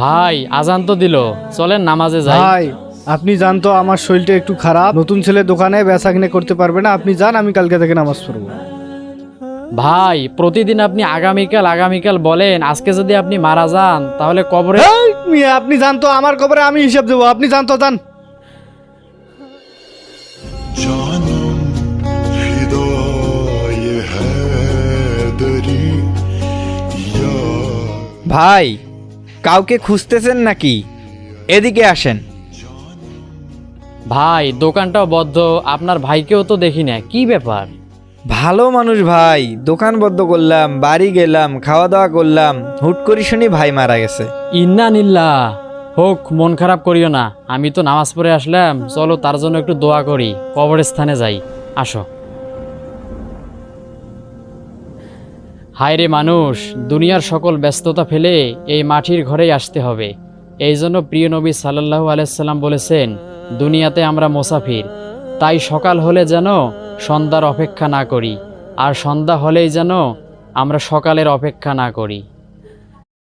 ভাই আজান তো দিল, চলেন নামাজে যাই। ভাই আপনি জান তো আমার শরীরটা একটু খারাপ, নতুন ছেলে দোকানে বেচা কিনে করতে পারবে না, আপনি যান, আমি কালকে থেকে নামাজ পড়বো। ভাই প্রতিদিন আপনি আগামীকাল আগামীকাল বলেন, আজকে যদি আপনি মারা যান তাহলে কবরে। এই মিয়া, আপনি জান তো আমার কবরে আমি হিসাব দেবো, আপনি জান তো, যান। जानम फिदाए हैदरी या ভাই কাউকে খুঁজতেছেন নাকি? এদিকে আসেন। ভাই দোকানটাও বদ্ধ, আপনার ভাইকেও তো দেখি না, কি ব্যাপার? ভালো মানুষ ভাই, দোকান বন্ধ করলাম, বাড়ি গেলাম, খাওয়া দাওয়া করলাম, হুট করি শুনি ভাই মারা গেছে। ইন্না নিল্লা, হোক মন খারাপ করিও না, আমি তো নামাজ পড়ে আসলাম, চলো তার জন্য একটু দোয়া করি, কবরস্থানে যাই, আসো। হায় রে মানুষ, দুনিয়ার সকল ব্যস্ততা ফেলে এই মাটির ঘরেই আসতে হবে। এই জন্য প্রিয় নবী সাল্লাল্লাহু আলাইহি সাল্লাম বলেছেন, দুনিয়াতে আমরা মুসাফির, তাই সকাল হলে যেন সন্ধ্যার অপেক্ষা না করি, আর সন্ধ্যা হলেই যেন আমরা সকালের অপেক্ষা না করি।